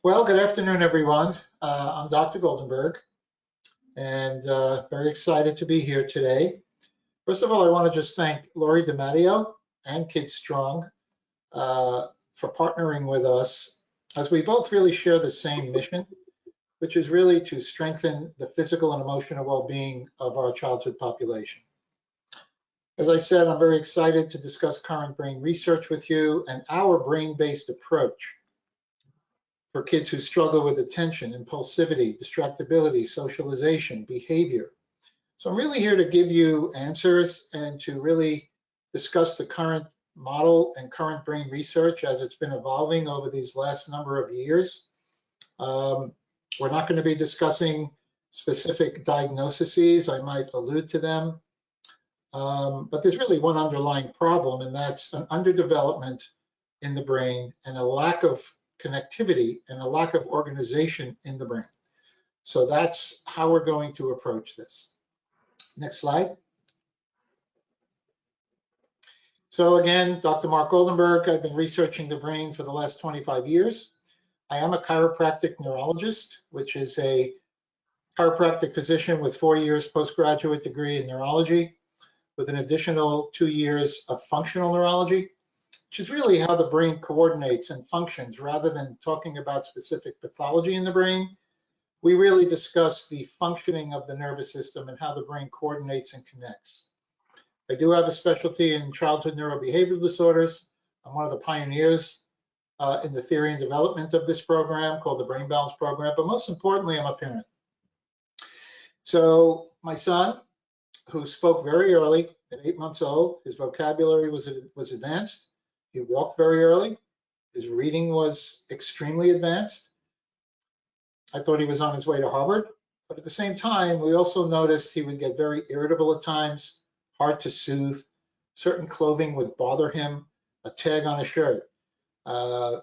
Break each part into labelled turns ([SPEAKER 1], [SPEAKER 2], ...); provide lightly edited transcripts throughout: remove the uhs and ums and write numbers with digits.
[SPEAKER 1] Well, good afternoon, everyone. I'm Dr. Goldenberg, and very excited to be here today. First of all, I want to just thank Lori DiMatteo and KidStrong for partnering with us, as we both really share the same mission, which is really to strengthen the physical and emotional well-being of our childhood population. As I said, I'm very excited to discuss current brain research with you and our brain-based approach for kids who struggle with attention, impulsivity, distractibility, socialization, behavior. So I'm really here to give you answers and to really discuss the current model and current brain research as it's been evolving over these last number of years. We're not going to be discussing specific diagnoses. I might allude to them. But there's really one underlying problem, and that's an underdevelopment in the brain and a lack of connectivity and a lack of organization in the brain. So that's how we're going to approach this. Next slide. So again, Dr. Mark Goldenberg, I've been researching the brain for the last 25 years. I am a chiropractic neurologist, which is a chiropractic physician with 4 years postgraduate degree in neurology, with an additional 2 years of functional neurology, which is really how the brain coordinates and functions. Rather than talking about specific pathology in the brain, we really discuss the functioning of the nervous system and how the brain coordinates and connects. I do have a specialty in childhood neurobehavioral disorders. I'm one of the pioneers in the theory and development of this program called the Brain Balance Program, but most importantly, I'm a parent. So my son, who spoke very early at 8 months old, his vocabulary was advanced. He walked very early. His reading was extremely advanced. I thought he was on his way to Harvard, but at the same time, we also noticed he would get very irritable at times, hard to soothe. Certain clothing would bother him, a tag on a shirt,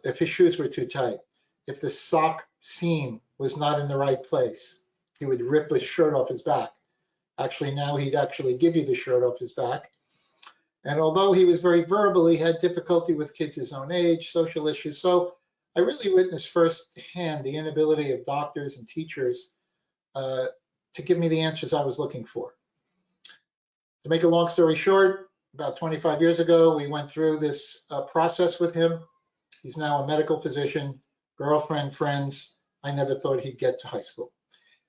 [SPEAKER 1] if his shoes were too tight, if the sock seam was not in the right place, he would rip his shirt off his back. Actually, now he'd actually give you the shirt off his back. And although he was very verbal, he had difficulty with kids his own age, social issues. So I really witnessed firsthand the inability of doctors and teachers to give me the answers I was looking for. To make a long story short, about 25 years ago, we went through this process with him. He's now a medical physician, girlfriend, friends. I never thought he'd get to high school.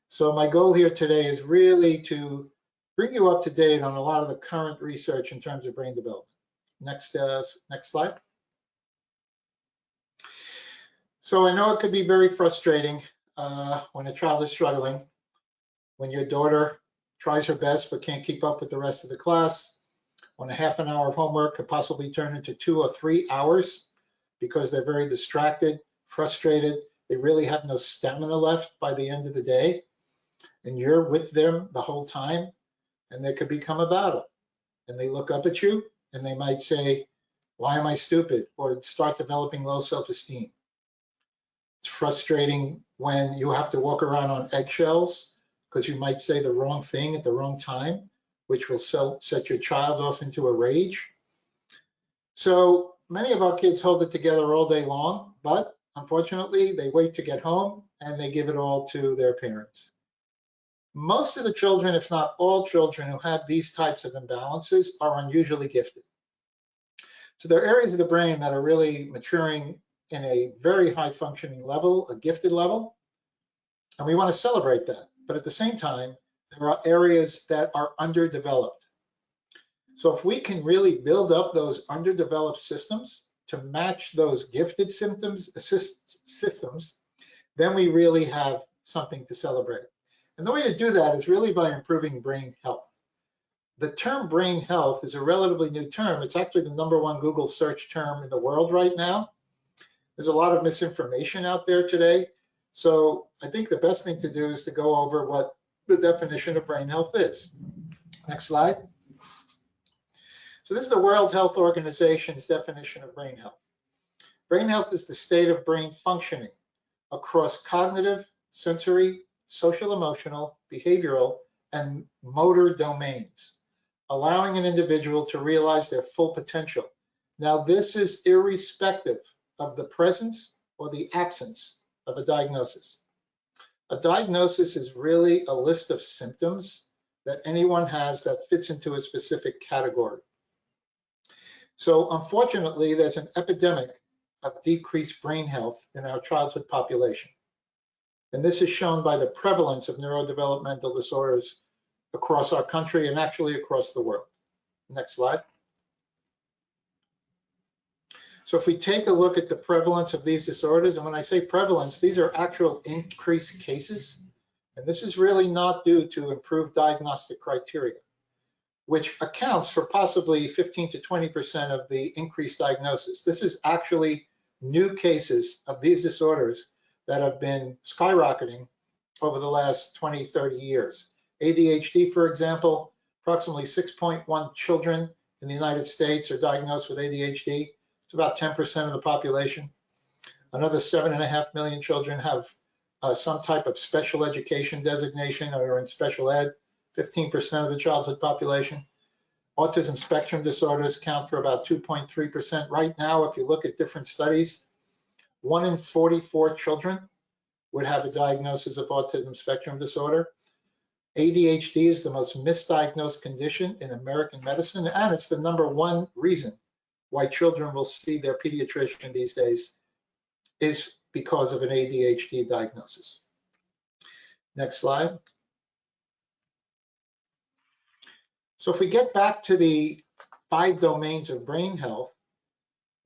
[SPEAKER 1] So my goal here today is really to bring you up to date on a lot of the current research in terms of brain development. Next slide. So I know it could be very frustrating when a child is struggling, when your daughter tries her best but can't keep up with the rest of the class, when a half an hour of homework could possibly turn into 2 or 3 hours because they're very distracted, frustrated, they really have no stamina left by the end of the day, and you're with them the whole time. And there could become a battle, and they look up at you and they might say, why am I stupid? Or start developing low self-esteem. It's frustrating when you have to walk around on eggshells because you might say the wrong thing at the wrong time, which will set your child off into a rage. So many of our kids hold it together all day long, but unfortunately they wait to get home and they give it all to their parents. Most of the children, if not all children who have these types of imbalances, are unusually gifted. So there are areas of the brain that are really maturing in a very high functioning level, a gifted level, and we want to celebrate that. But at the same time, there are areas that are underdeveloped. So if we can really build up those underdeveloped systems to match those gifted systems, then we really have something to celebrate. And the way to do that is really by improving brain health. The term brain health is a relatively new term. It's actually the #1 Google search term in the world right now. There's a lot of misinformation out there today. So I think the best thing to do is to go over what the definition of brain health is. Next slide. So this is the World Health Organization's definition of brain health. Brain health is the state of brain functioning across cognitive, sensory, social, emotional, behavioral, and motor domains, allowing an individual to realize their full potential. Now, this is irrespective of the presence or the absence of a diagnosis. A diagnosis is really a list of symptoms that anyone has that fits into a specific category. So unfortunately, there's an epidemic of decreased brain health in our childhood population. And this is shown by the prevalence of neurodevelopmental disorders across our country and actually across the world. Next slide. So if we take a look at the prevalence of these disorders, and when I say prevalence, these are actual increased cases. And this is really not due to improved diagnostic criteria, which accounts for possibly 15 to 20% of the increased diagnosis. This is actually new cases of these disorders that have been skyrocketing over the last 20, 30 years. ADHD, for example, approximately 6.1 children in the United States are diagnosed with ADHD. It's about 10% of the population. Another 7.5 million children have some type of special education designation or are in special ed, 15% of the childhood population. Autism spectrum disorders count for about 2.3%. Right now, if you look at different studies, 1 in 44 children would have a diagnosis of autism spectrum disorder. ADHD is the most misdiagnosed condition in American medicine, and it's the #1 reason why children will see their pediatrician these days is because of an ADHD diagnosis. Next slide. So if we get back to the 5 domains of brain health,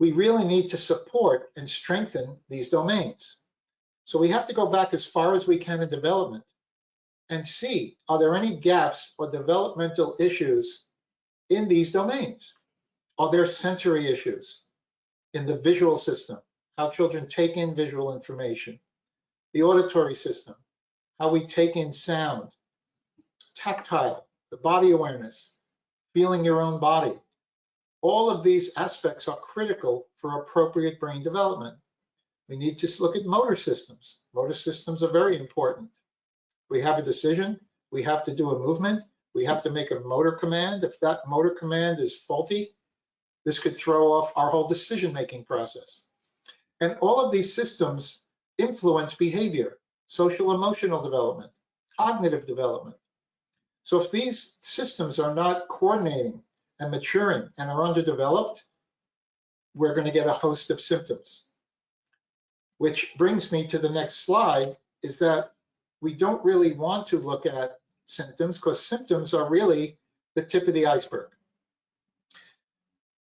[SPEAKER 1] we really need to support and strengthen these domains. So we have to go back as far as we can in development and see, are there any gaps or developmental issues in these domains? Are there sensory issues in the visual system, how children take in visual information, the auditory system, how we take in sound, tactile, the body awareness, feeling your own body. All of these aspects are critical for appropriate brain development. We need to look at motor systems. Motor systems are very important. We have a decision, we have to do a movement, we have to make a motor command. If that motor command is faulty, this could throw off our whole decision-making process. And all of these systems influence behavior, social emotional development, cognitive development. So if these systems are not coordinating and maturing and are underdeveloped, we're going to get a host of symptoms. Which brings me to the next slide, is that we don't really want to look at symptoms because symptoms are really the tip of the iceberg.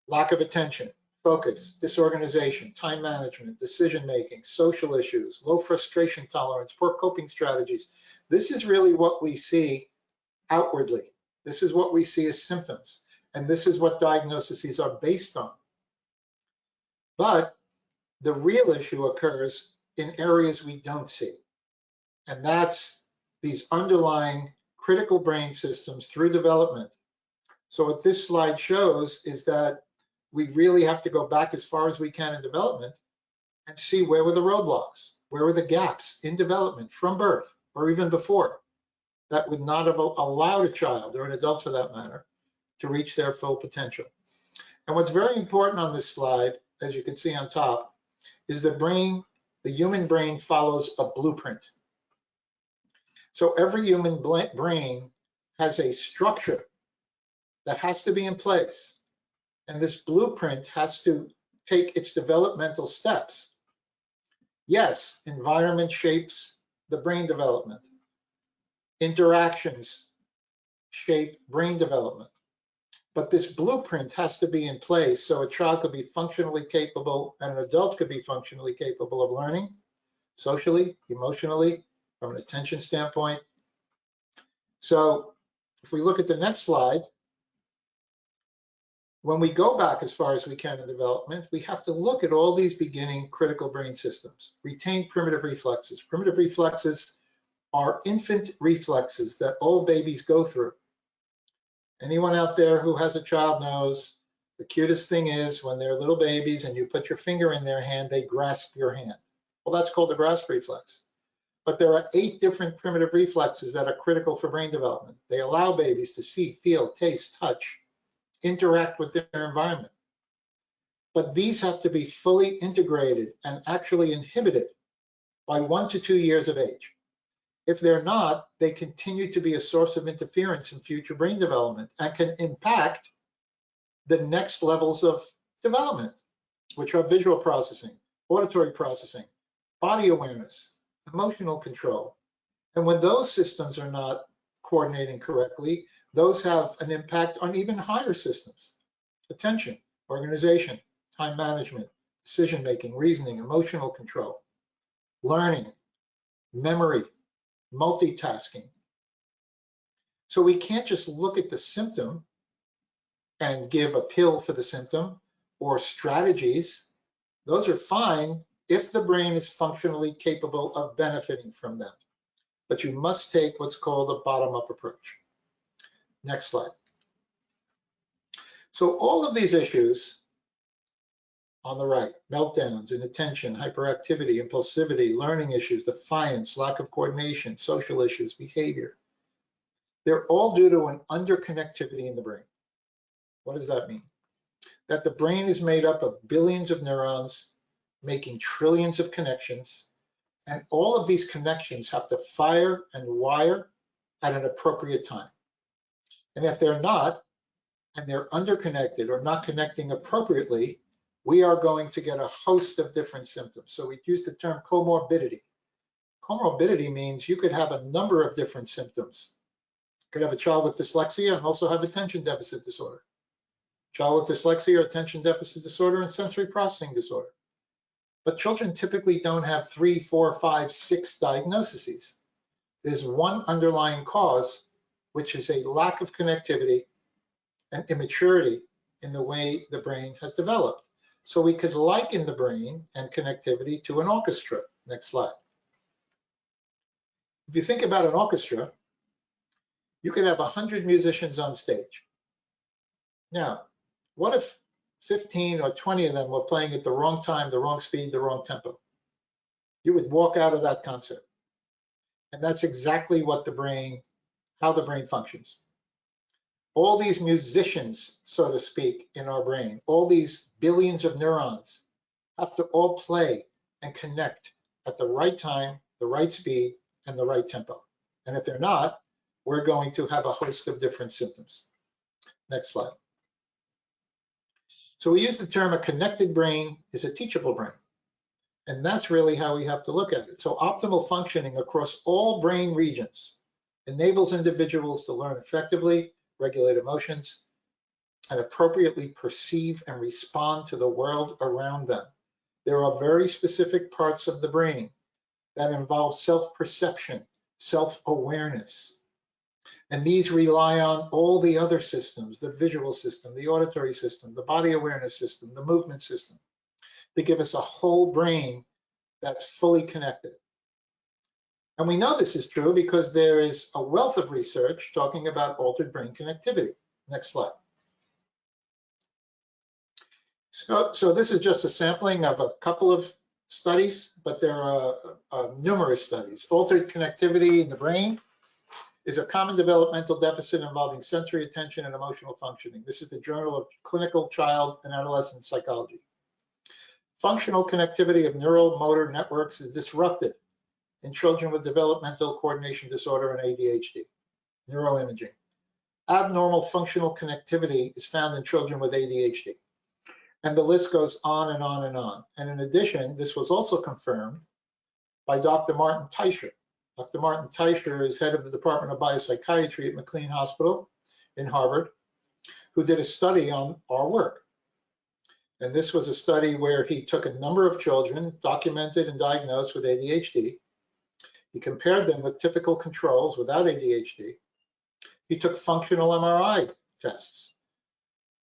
[SPEAKER 1] Lack of attention, focus, disorganization, time management, decision-making, social issues, low frustration tolerance, poor coping strategies. This is really what we see outwardly. This is what we see as symptoms. And this is what diagnoses are based on. But the real issue occurs in areas we don't see. And that's these underlying critical brain systems through development. So what this slide shows is that we really have to go back as far as we can in development and see where were the roadblocks, where were the gaps in development from birth or even before that would not have allowed a child or an adult for that matter to reach their full potential. And what's very important on this slide, as you can see on top, is the human brain follows a blueprint. So every human brain has a structure that has to be in place. And this blueprint has to take its developmental steps. Yes, environment shapes the brain development. Interactions shape brain development. But this blueprint has to be in place so a child could be functionally capable and an adult could be functionally capable of learning, socially, emotionally, from an attention standpoint. So if we look at the next slide, when we go back as far as we can in development, we have to look at all these beginning critical brain systems. Retained primitive reflexes. Primitive reflexes are infant reflexes that all babies go through. Anyone out there who has a child knows the cutest thing is when they're little babies and you put your finger in their hand, they grasp your hand. Well, that's called the grasp reflex. But there are 8 different primitive reflexes that are critical for brain development. They allow babies to see, feel, taste, touch, interact with their environment. But these have to be fully integrated and actually inhibited by 1 to 2 years of age. If they're not, they continue to be a source of interference in future brain development and can impact the next levels of development, which are visual processing, auditory processing, body awareness, emotional control. And when those systems are not coordinating correctly, those have an impact on even higher systems: attention, organization, time management, decision-making, reasoning, emotional control, learning, memory, multitasking. So we can't just look at the symptom and give a pill for the symptom or strategies. Those are fine if the brain is functionally capable of benefiting from them. But you must take what's called a bottom-up approach. Next slide. So all of these issues on the right, meltdowns, inattention, hyperactivity, impulsivity, learning issues, defiance, lack of coordination, social issues, behavior, they're all due to an underconnectivity in the brain. What does that mean? That the brain is made up of billions of neurons making trillions of connections, and all of these connections have to fire and wire at an appropriate time. And if they're not, and they're underconnected or not connecting appropriately, we are going to get a host of different symptoms. So we use the term comorbidity. Comorbidity means you could have a number of different symptoms. You could have a child with dyslexia and also have attention deficit disorder. Child with dyslexia or attention deficit disorder and sensory processing disorder. But children typically don't have 3, 4, 5, 6 diagnoses. There's one underlying cause, which is a lack of connectivity and immaturity in the way the brain has developed. So we could liken the brain and connectivity to an orchestra. Next slide. If you think about an orchestra, you could have 100 musicians on stage. Now, what if 15 or 20 of them were playing at the wrong time, the wrong speed, the wrong tempo? You would walk out of that concert. And that's exactly what the brain, how the brain functions. All these musicians, so to speak, in our brain, all these billions of neurons have to all play and connect at the right time, the right speed, and the right tempo. And if they're not, we're going to have a host of different symptoms. Next slide. So we use the term a connected brain is a teachable brain. And that's really how we have to look at it. So optimal functioning across all brain regions enables individuals to learn effectively, regulate emotions, and appropriately perceive and respond to the world around them. There are very specific parts of the brain that involve self-perception, self-awareness. And these rely on all the other systems, the visual system, the auditory system, the body awareness system, the movement system, to give us a whole brain that's fully connected. And we know this is true because there is a wealth of research talking about altered brain connectivity. Next slide. So this is just a sampling of a couple of studies, but there are numerous studies. Altered connectivity in the brain is a common developmental deficit involving sensory, attention, and emotional functioning. This is the Journal of Clinical Child and Adolescent Psychology. Functional connectivity of neural motor networks is disrupted in children with developmental coordination disorder and ADHD, neuroimaging. Abnormal functional connectivity is found in children with ADHD. And the list goes on and on and on. And in addition, this was also confirmed by Dr. Martin Teicher. Dr. Martin Teicher is head of the Department of Biopsychiatry at McLean Hospital in Harvard, who did a study on our work. And this was a study where he took a number of children documented and diagnosed with ADHD. He compared them with typical controls without ADHD. He took functional MRI tests.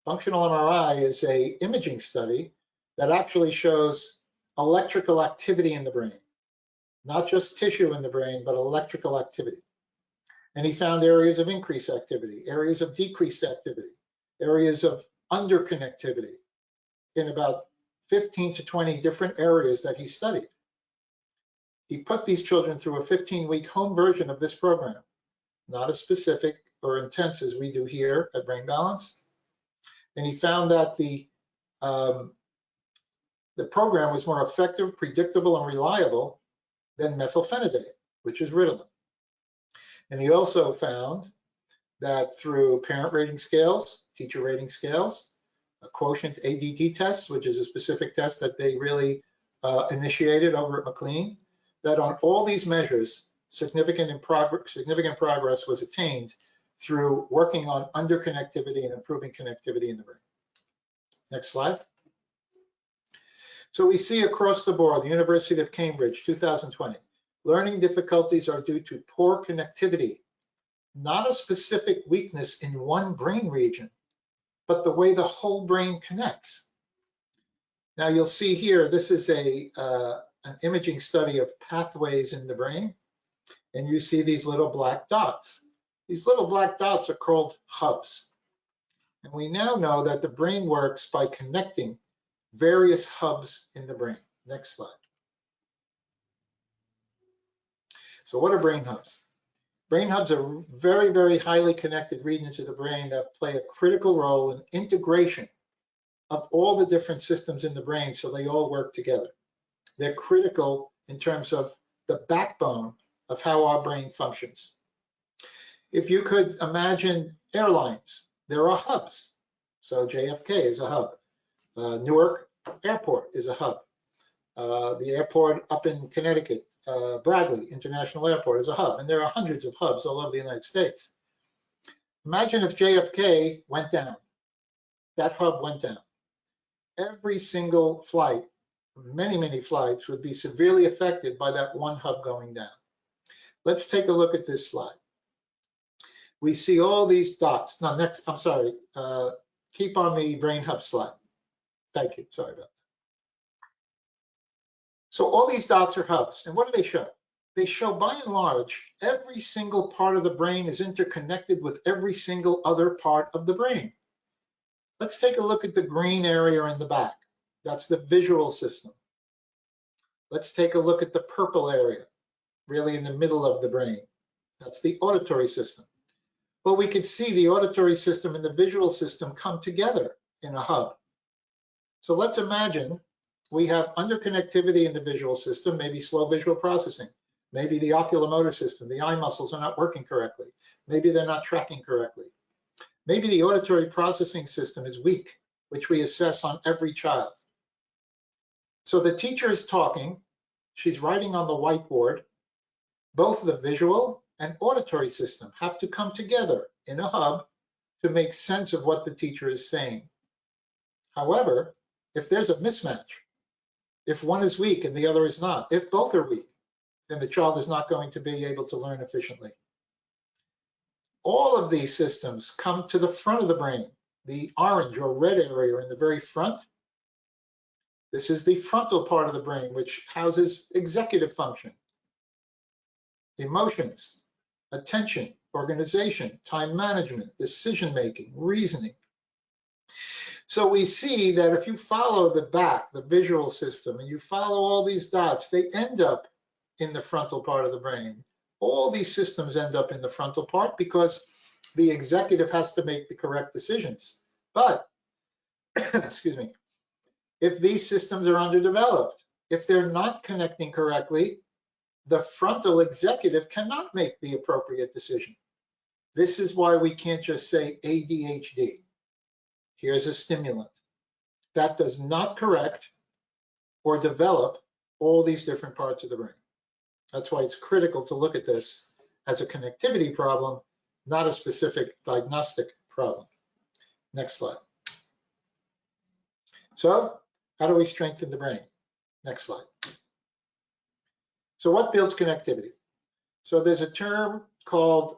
[SPEAKER 1] Functional MRI is an imaging study that actually shows electrical activity in the brain, not just tissue in the brain, but electrical activity. And he found areas of increased activity, areas of decreased activity, areas of underconnectivity in about 15 to 20 different areas that he studied. He put these children through a 15-week home version of this program, not as specific or intense as we do here at Brain Balance. And he found that the program was more effective, predictable, and reliable than methylphenidate, which is Ritalin. And he also found that through parent rating scales, teacher rating scales, a quotient ADD test, which is a specific test that they really initiated over at McLean, that on all these measures, significant progress was attained through working on underconnectivity and improving connectivity in the brain. Next slide. So we see across the board, the University of Cambridge, 2020, learning difficulties are due to poor connectivity, not a specific weakness in one brain region, but the way the whole brain connects. Now you'll see here, this is an imaging study of pathways in the brain, and you see these little black dots. These little black dots are called hubs. And we now know that the brain works by connecting various hubs in the brain. Next slide. So what are brain hubs? Brain hubs are very, very highly connected regions of the brain that play a critical role in integration of all the different systems in the brain so they all work together. They're critical in terms of the backbone of how our brain functions. If you could imagine airlines, there are hubs. So JFK is a hub. Newark Airport is a hub. The airport up in Connecticut, Bradley International Airport, is a hub. And there are hundreds of hubs all over the United States. Imagine if JFK went down, that hub went down. Every single flight, many, many flights would be severely affected by that one hub going down. Let's take a look at this slide. We see all these dots. Now, next, I'm sorry, keep on the brain hub slide. Thank you, sorry about that. So all these dots are hubs, and what do they show? They show, by and large, every single part of the brain is interconnected with every single other part of the brain. Let's take a look at the green area in the back. That's the visual system. Let's take a look at the purple area, really in the middle of the brain. That's the auditory system. Well, we can see the auditory system and the visual system come together in a hub. So let's imagine we have underconnectivity in the visual system, maybe slow visual processing. Maybe the oculomotor system, the eye muscles are not working correctly. Maybe they're not tracking correctly. Maybe the auditory processing system is weak, which we assess on every child. So the teacher is talking, she's writing on the whiteboard. Both the visual and auditory system have to come together in a hub to make sense of what the teacher is saying. However, if there's a mismatch, if one is weak and the other is not, if both are weak, then the child is not going to be able to learn efficiently. All of these systems come to the front of the brain, the orange or red area in the very front. This is the frontal part of the brain, which houses executive function, emotions, attention, organization, time management, decision-making, reasoning. So we see that if you follow the back, the visual system, and you follow all these dots, they end up in the frontal part of the brain. All these systems end up in the frontal part because the executive has to make the correct decisions. But, excuse me, if these systems are underdeveloped, if they're not connecting correctly, the frontal executive cannot make the appropriate decision. This is why we can't just say ADHD. Here's a stimulant. That does not correct or develop all these different parts of the brain. That's why it's critical to look at this as a connectivity problem, not a specific diagnostic problem. Next slide. So, how do we strengthen the brain? Next slide. So what builds connectivity? So there's a term called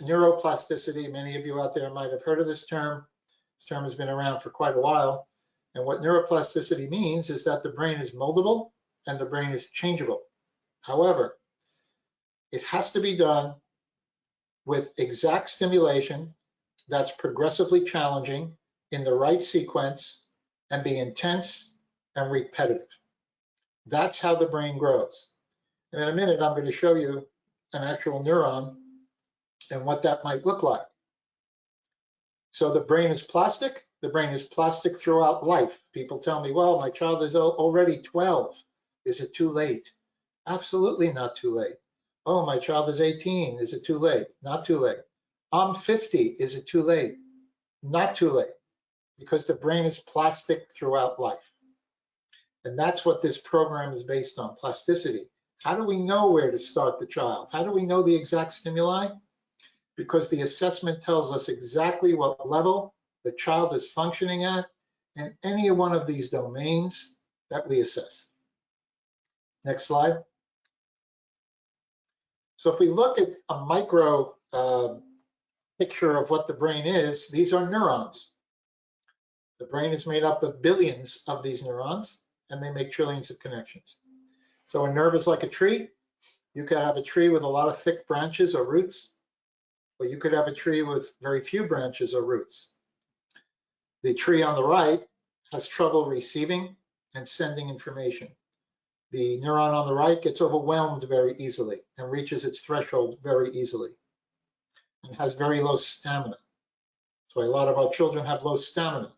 [SPEAKER 1] neuroplasticity. Many of you out there might have heard of this term. This term has been around for quite a while. And what neuroplasticity means is that the brain is moldable and the brain is changeable. However, it has to be done with exact stimulation that's progressively challenging in the right sequence and be intense and repetitive. That's how the brain grows. And in a minute, I'm going to show you an actual neuron and what that might look like. So the brain is plastic. The brain is plastic throughout life. People tell me, well, my child is already 12. Is it too late? Absolutely not too late. Oh, my child is 18. Is it too late? Not too late. I'm 50. Is it too late? Not too late, because the brain is plastic throughout life. And that's what this program is based on, plasticity. How do we know where to start the child? How do we know the exact stimuli? Because the assessment tells us exactly what level the child is functioning at in any one of these domains that we assess. Next slide. So if we look at a micro picture of what the brain is, these are neurons. The brain is made up of billions of these neurons, and they make trillions of connections. So a nerve is like a tree. You could have a tree with a lot of thick branches or roots, or you could have a tree with very few branches or roots. The tree on the right has trouble receiving and sending information. The neuron on the right gets overwhelmed very easily and reaches its threshold very easily and has very low stamina. So a lot of our children have low stamina.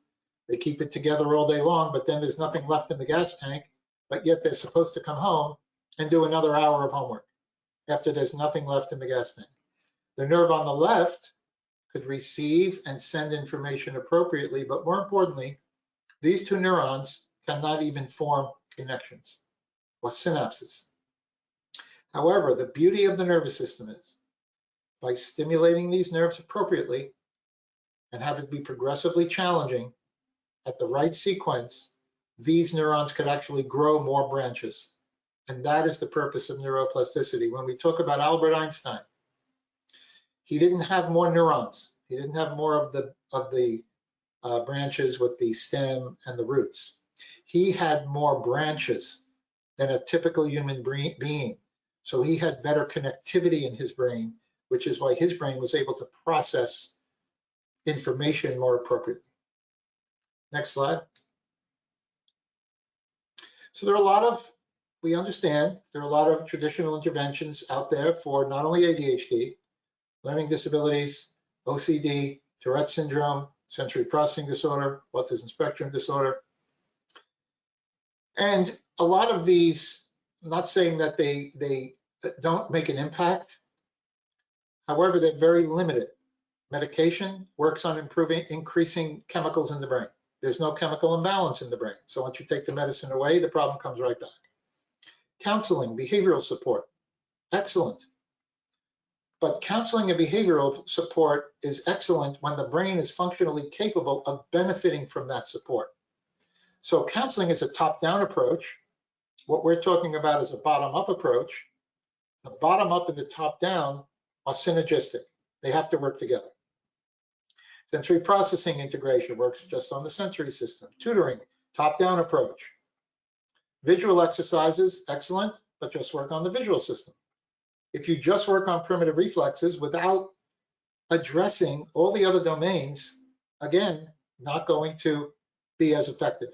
[SPEAKER 1] They keep it together all day long, but then there's nothing left in the gas tank, but yet they're supposed to come home and do another hour of homework after there's nothing left in the gas tank. The nerve on the left could receive and send information appropriately, but more importantly, these two neurons cannot even form connections or synapses. However, the beauty of the nervous system is by stimulating these nerves appropriately and have it be progressively challenging at the right sequence, these neurons could actually grow more branches. And that is the purpose of neuroplasticity. When we talk about Albert Einstein, he didn't have more neurons. He didn't have more of the branches with the stem and the roots. He had more branches than a typical human being. So he had better connectivity in his brain, which is why his brain was able to process information more appropriately. Next slide. So there are a lot of, we understand, there are a lot of traditional interventions out there for not only ADHD, learning disabilities, OCD, Tourette syndrome, sensory processing disorder, autism spectrum disorder. And a lot of these, I'm not saying that they don't make an impact. However, they're very limited. Medication works on increasing chemicals in the brain. There's no chemical imbalance in the brain. So once you take the medicine away, the problem comes right back. Counseling, behavioral support, excellent. But counseling and behavioral support is excellent when the brain is functionally capable of benefiting from that support. So counseling is a top-down approach. What we're talking about is a bottom-up approach. The bottom-up and the top-down are synergistic. They have to work together. Sensory processing integration works just on the sensory system. Tutoring, top-down approach. Visual exercises, excellent, but just work on the visual system. If you just work on primitive reflexes without addressing all the other domains, again, not going to be as effective.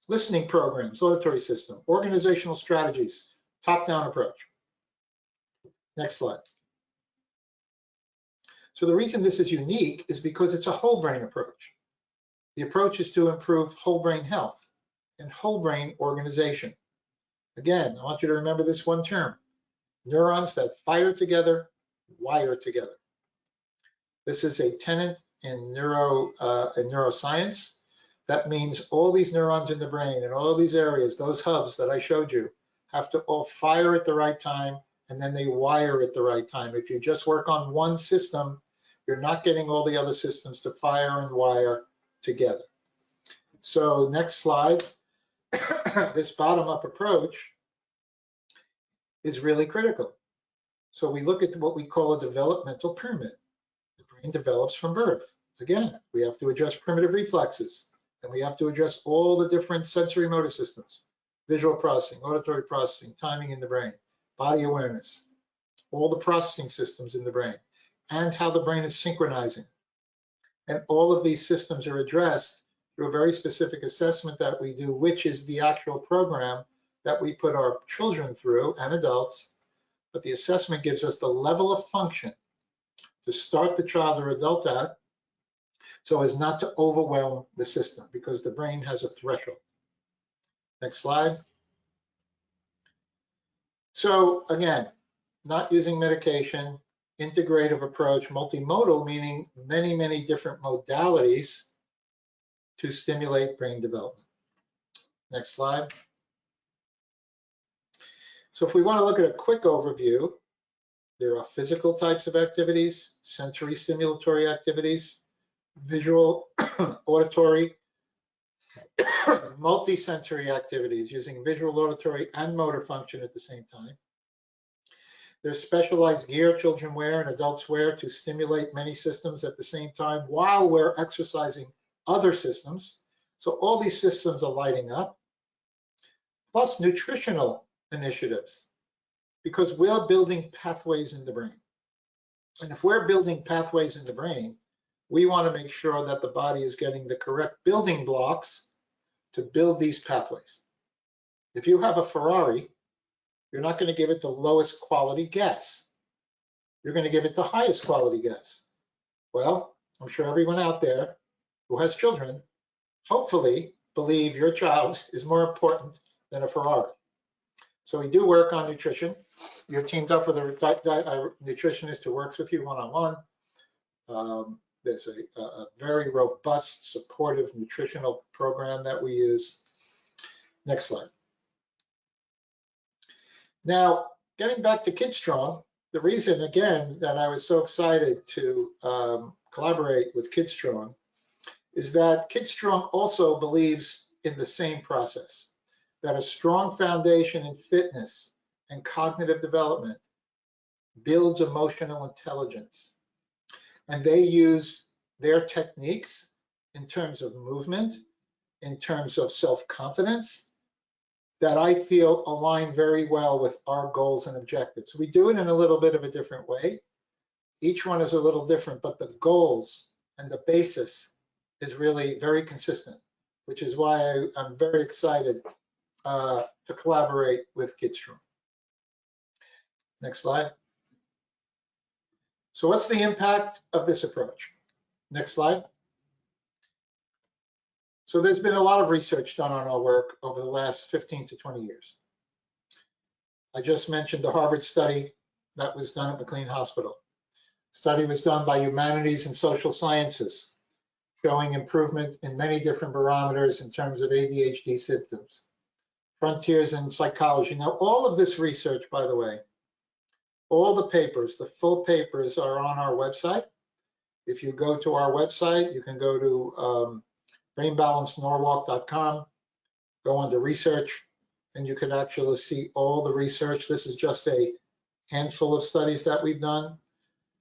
[SPEAKER 1] Listening programs, auditory system, organizational strategies, top-down approach. Next slide. So the reason this is unique is because it's a whole brain approach. The approach is to improve whole brain health and whole brain organization. Again, I want you to remember this one term: neurons that fire together, wire together. This is a tenet in neuroscience. That means all these neurons in the brain and all these areas, those hubs that I showed you, have to all fire at the right time, and then they wire at the right time. If you just work on one system, you're not getting all the other systems to fire and wire together. So next slide. This bottom-up approach is really critical. So we look at what we call a developmental pyramid. The brain develops from birth. Again, we have to address primitive reflexes, and we have to address all the different sensory motor systems: visual processing, auditory processing, timing in the brain, body awareness, all the processing systems in the brain, and how the brain is synchronizing. And all of these systems are addressed through a very specific assessment that we do, which is the actual program that we put our children through and adults. But the assessment gives us the level of function to start the child or adult at, so as not to overwhelm the system, because the brain has a threshold. Next slide. So again, not using medication, integrative approach, multimodal, meaning many, many different modalities to stimulate brain development. Next slide. So if we want to look at a quick overview, there are physical types of activities, sensory stimulatory activities, visual, auditory, multisensory activities using visual, auditory, and motor function at the same time. There's specialized gear children wear and adults wear to stimulate many systems at the same time while we're exercising other systems. So all these systems are lighting up, plus nutritional initiatives, because we're building pathways in the brain. And if we're building pathways in the brain, we want to make sure that the body is getting the correct building blocks to build these pathways. If you have a Ferrari, you're not going to give it the lowest quality gas. You're going to give it the highest quality gas. Well, I'm sure everyone out there who has children, hopefully believe your child is more important than a Ferrari. So we do work on nutrition. You're teamed up with a nutritionist who works with you one-on-one. There's a very robust, supportive nutritional program that we use. Next slide. Now, getting back to KidStrong, the reason, again, that I was so excited to collaborate with KidStrong is that KidStrong also believes in the same process, that a strong foundation in fitness and cognitive development builds emotional intelligence. And they use their techniques in terms of movement, in terms of self-confidence, that I feel align very well with our goals and objectives. We do it in a little bit of a different way. Each one is a little different, but the goals and the basis is really very consistent, which is why I'm very excited to collaborate with KidStrong. Next slide. So what's the impact of this approach? Next slide. So there's been a lot of research done on our work over the last 15 to 20 years. I just mentioned the Harvard study that was done at McLean Hospital. Study was done by Humanities and Social Sciences, showing improvement in many different barometers in terms of ADHD symptoms. Frontiers in Psychology. Now, all of this research, by the way, all the papers, the full papers are on our website. If you go to our website, you can go to brainbalancenorwalk.com, go under research, and you can actually see all the research. This is just a handful of studies that we've done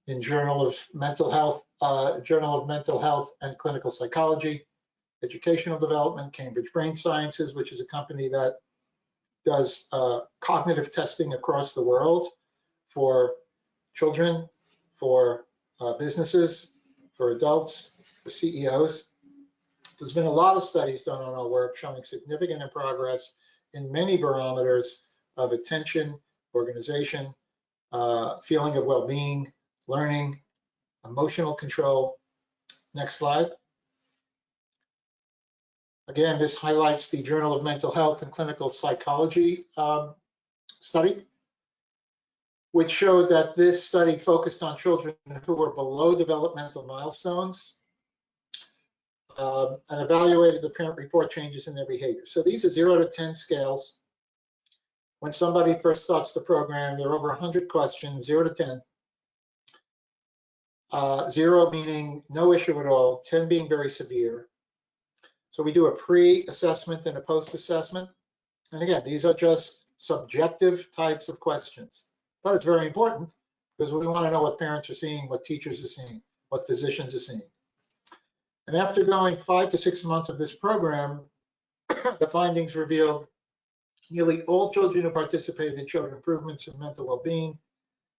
[SPEAKER 1] in Journal of Mental Health and Clinical Psychology, Educational Development, Cambridge Brain Sciences, which is a company that does cognitive testing across the world for children, for businesses, for adults, for CEOs. There's been a lot of studies done on our work showing significant progress in many barometers of attention, organization, feeling of well-being, learning, emotional control. Next slide. Again, this highlights the Journal of Mental Health and Clinical Psychology study, which showed that this study focused on children who were below developmental milestones and evaluated the parent-report changes in their behavior. So these are 0 to 10 scales. When somebody first starts the program, there are over 100 questions, 0 to 10. 0 meaning no issue at all, 10 being very severe. So we do a pre-assessment and a post-assessment. And again, these are just subjective types of questions, but it's very important because we want to know what parents are seeing, what teachers are seeing, what physicians are seeing. And after going 5 to 6 months of this program, the findings revealed nearly all children who participated showed improvements in mental well-being.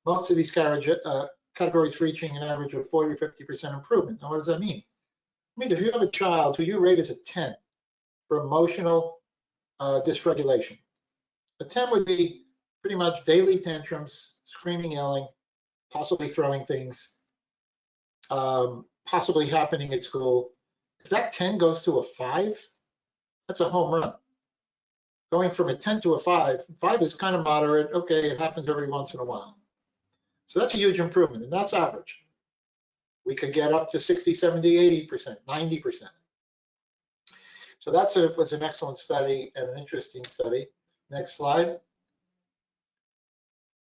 [SPEAKER 1] Most of these categories reaching an average of 40 to 50% improvement. Now, what does that mean? It means if you have a child who you rate as a 10 for emotional dysregulation, a 10 would be pretty much daily tantrums, screaming, yelling, possibly throwing things, possibly happening at school. If that 10 goes to a 5, that's a home run. Going from a 10 to a 5, 5 is kind of moderate. Okay, it happens every once in a while. So that's a huge improvement, and that's average. We could get up to 60, 70, 80%, 90%. So that was an excellent study and an interesting study. Next slide.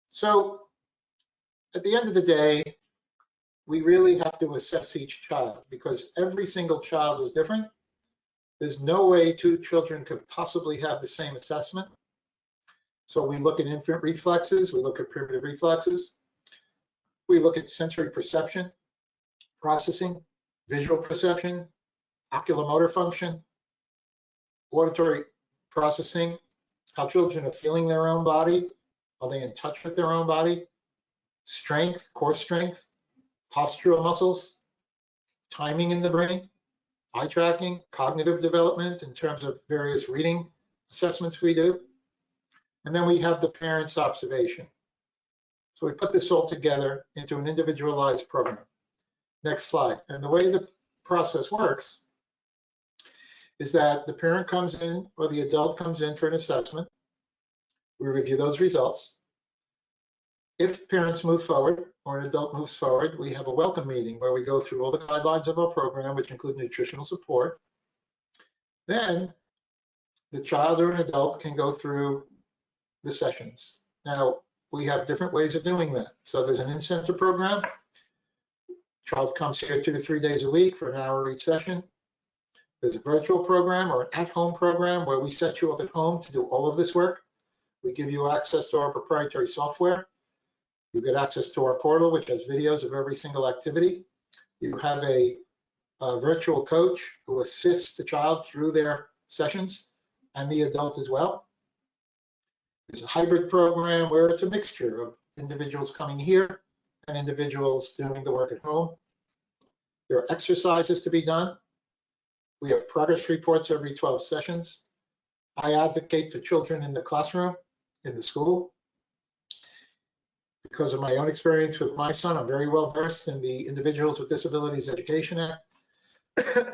[SPEAKER 1] So at the end of the day, we really have to assess each child because every single child is different. There's no way two children could possibly have the same assessment. So we look at infant reflexes, we look at primitive reflexes, we look at sensory perception, processing, visual perception, oculomotor function, auditory processing, how children are feeling their own body, are they in touch with their own body, strength, core strength, postural muscles, timing in the brain, eye tracking, cognitive development in terms of various reading assessments we do. And then we have the parent's observation. So we put this all together into an individualized program. Next slide. And the way the process works is that the parent comes in or the adult comes in for an assessment. We review those results. If parents move forward or an adult moves forward, we have a welcome meeting where we go through all the guidelines of our program, which include nutritional support. Then the child or an adult can go through the sessions. Now, we have different ways of doing that. So there's an in-center program. Child comes here 2 to 3 days a week for an hour each session. There's a virtual program or an at-home program where we set you up at home to do all of this work. We give you access to our proprietary software. You get access to our portal, which has videos of every single activity. You have a virtual coach who assists the child through their sessions and the adult as well. There's a hybrid program where it's a mixture of individuals coming here and individuals doing the work at home. There are exercises to be done. We have progress reports every 12 sessions. I advocate for children in the classroom, in the school. Because of my own experience with my son, I'm very well versed in the Individuals with Disabilities Education Act.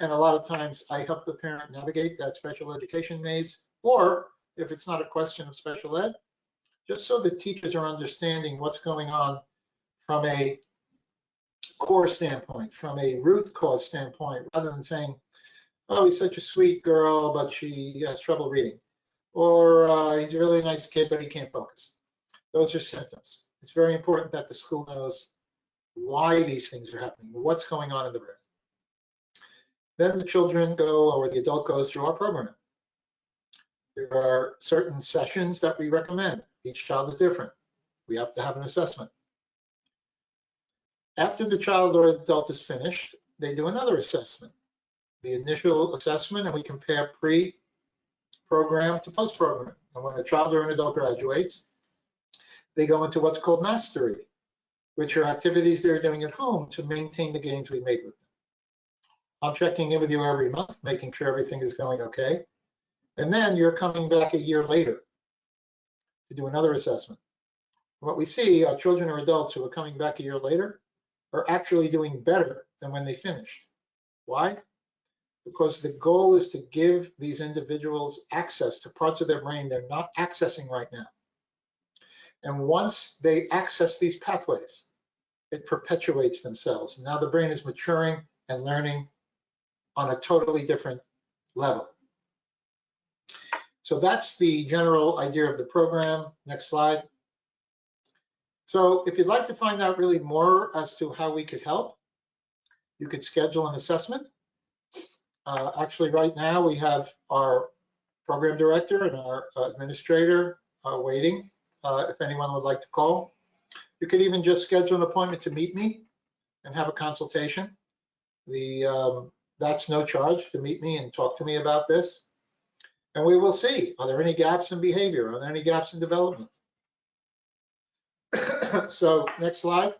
[SPEAKER 1] And a lot of times I help the parent navigate that special education maze, or if it's not a question of special ed, just so the teachers are understanding what's going on from a core standpoint, from a root cause standpoint, rather than saying, oh, he's such a sweet girl, but she has trouble reading. Or he's a really nice kid, but he can't focus. Those are symptoms. It's very important that the school knows why these things are happening, what's going on in the brain. Then the children go, or the adult goes through our program. There are certain sessions that we recommend. Each child is different. We have to have an assessment. After the child or adult is finished, they do another assessment. The initial assessment, and we compare pre-program to post-program. And when a child or an adult graduates, they go into what's called mastery, which are activities they're doing at home to maintain the gains we made with them. I'm checking in with you every month, making sure everything is going okay. And then you're coming back a year later to do another assessment. What we see are children or adults who are coming back a year later are actually doing better than when they finished. Why? Because the goal is to give these individuals access to parts of their brain they're not accessing right now. And once they access these pathways, it perpetuates themselves. Now the brain is maturing and learning on a totally different level. So that's the general idea of the program. Next slide. So if you'd like to find out really more as to how we could help, you could schedule an assessment. Actually, right now we have our program director and our administrator waiting. If anyone would like to call. You could even just schedule an appointment to meet me and have a consultation. That's no charge to meet me and talk to me about this. And we will see, are there any gaps in behavior? Are there any gaps in development? So next slide.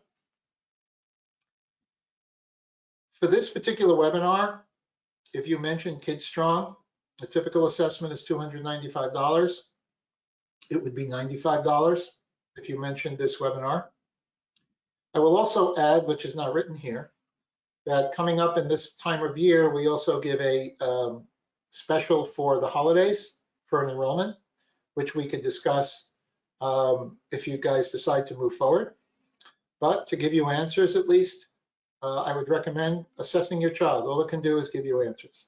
[SPEAKER 1] For this particular webinar, if you mention KidStrong, the typical assessment is $295. It would be $95 if you mentioned this webinar. I will also add, which is not written here, that coming up in this time of year, we also give a special for the holidays for an enrollment. which we could discuss if you guys decide to move forward. But to give you answers, at least, I would recommend assessing your child. All it can do is give you answers.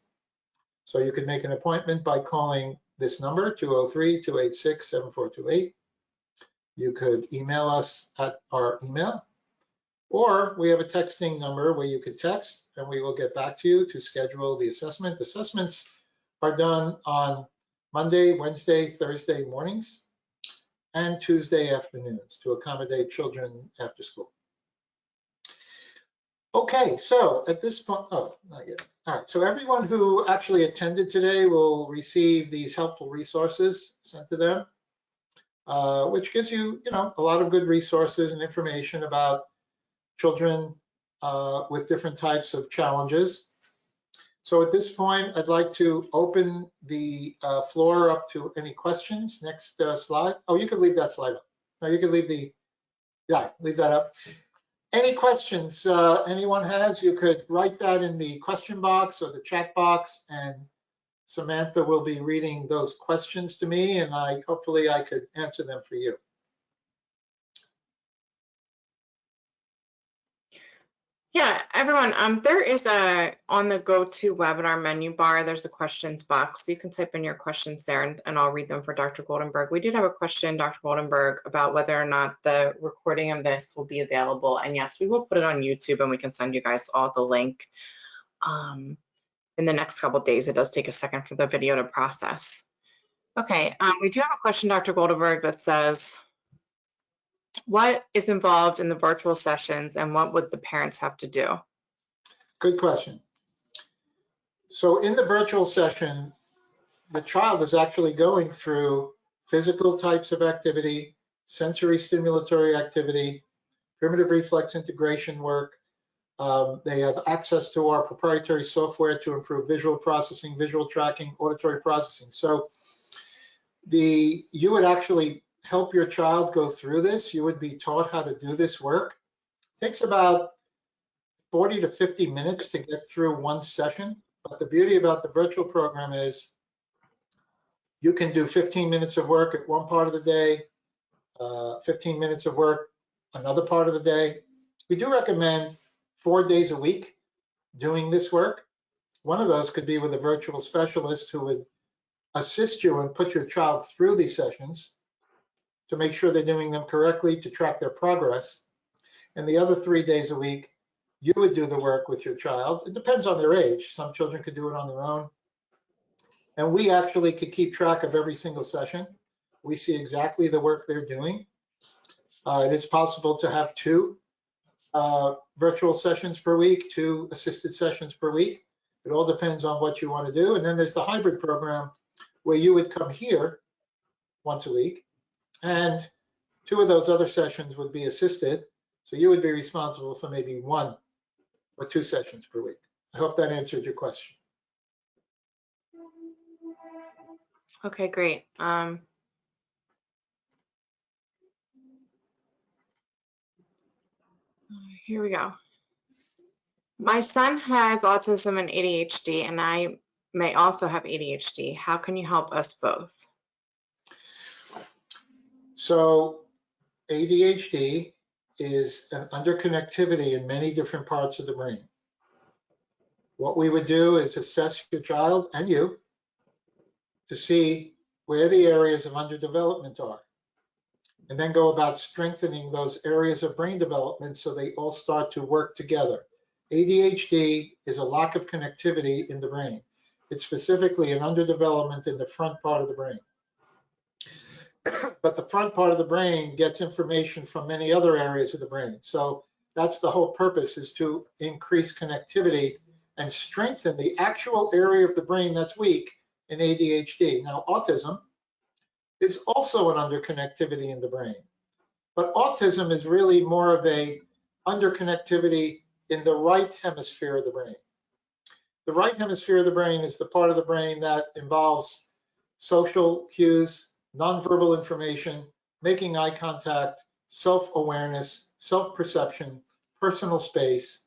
[SPEAKER 1] So you can make an appointment by calling this number, 203-286-7428. You could email us at our email, or we have a texting number where you could text and we will get back to you to schedule the assessment. Assessments are done on Monday, Wednesday, Thursday mornings, and Tuesday afternoons to accommodate children after school. Okay, so at this point, oh, not yet. All right, so everyone who actually attended today will receive these helpful resources sent to them, which gives you, a lot of good resources and information about children with different types of challenges. So at this point, I'd like to open the floor up to any questions. Next slide. Oh, you could leave that slide up. No, you could leave leave that up. Any questions anyone has, you could write that in the question box or the chat box, and Samantha will be reading those questions to me, and hopefully I could answer them for you.
[SPEAKER 2] Yeah, everyone, there is on the GoToWebinar menu bar, there's a questions box. So you can type in your questions there and I'll read them for Dr. Goldenberg. We did have a question, Dr. Goldenberg, about whether or not the recording of this will be available. And yes, we will put it on YouTube and we can send you guys all the link in the next couple of days. It does take a second for the video to process. Okay, we do have a question, Dr. Goldenberg, that says, what is involved in the virtual sessions and what would the parents have to do?
[SPEAKER 1] Good question. So in the virtual session, the child is actually going through physical types of activity, sensory stimulatory activity, primitive reflex integration work. They have access to our proprietary software to improve visual processing, visual tracking, auditory processing. So you would actually help your child go through this. You would be taught how to do this work. It takes about 40 to 50 minutes to get through one session. But the beauty about the virtual program is you can do 15 minutes of work at one part of the day, 15 minutes of work another part of the day. We do recommend 4 days a week doing this work. One of those could be with a virtual specialist who would assist you and put your child through these sessions to make sure they're doing them correctly, to track their progress. And the other 3 days a week, you would do the work with your child. It depends on their age. Some children could do it on their own. And we actually could keep track of every single session. We see exactly the work they're doing. It is possible to have 2 virtual sessions per week, 2 assisted sessions per week. It all depends on what you want to do. And then there's the hybrid program where you would come here once a week, and 2 of those other sessions would be assisted. So you would be responsible for maybe 1 or 2 sessions per week. I hope that answered your question.
[SPEAKER 2] Okay, great. Here we go. My son has autism and ADHD, and I may also have ADHD. How can you help us both?
[SPEAKER 1] So ADHD is an underconnectivity in many different parts of the brain. What we would do is assess your child and you to see where the areas of underdevelopment are, and then go about strengthening those areas of brain development so they all start to work together. ADHD is a lack of connectivity in the brain. It's specifically an underdevelopment in the front part of the brain. But the front part of the brain gets information from many other areas of the brain. So that's the whole purpose, is to increase connectivity and strengthen the actual area of the brain that's weak in ADHD. Now, autism is also an underconnectivity in the brain, but autism is really more of a underconnectivity in the right hemisphere of the brain. The right hemisphere of the brain is the part of the brain that involves social cues, nonverbal information, making eye contact, self-awareness, self-perception, personal space,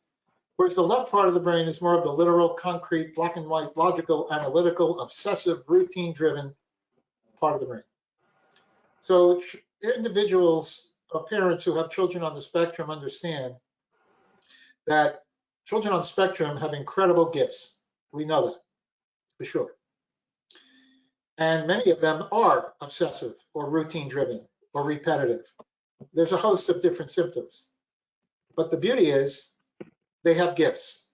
[SPEAKER 1] whereas the left part of the brain is more of the literal, concrete, black and white, logical, analytical, obsessive, routine-driven part of the brain. So individuals or parents who have children on the spectrum understand that children on the spectrum have incredible gifts. We know that for sure. And many of them are obsessive or routine driven or repetitive. There's a host of different symptoms. But the beauty is they have gifts.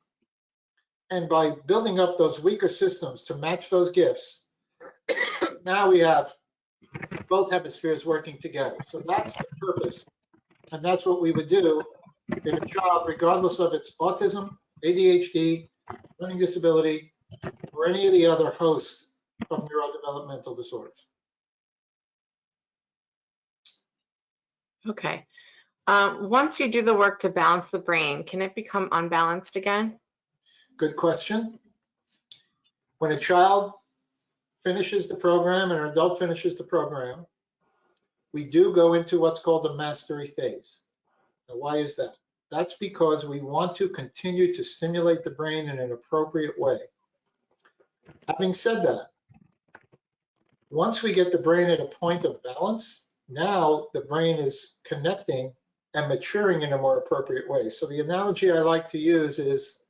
[SPEAKER 1] And by building up those weaker systems to match those gifts, now we have both hemispheres working together. So that's the purpose. And that's what we would do if a child, regardless of its autism, ADHD, learning disability, or any of the other host of neurodevelopmental disorders.
[SPEAKER 2] Okay. Once you do the work to balance the brain, can it become unbalanced again?
[SPEAKER 1] Good question. When a child finishes the program and an adult finishes the program, we do go into what's called a mastery phase. Now, why is that? That's because we want to continue to stimulate the brain in an appropriate way. Having said that, once we get the brain at a point of balance, now the brain is connecting and maturing in a more appropriate way. So the analogy I like to use is,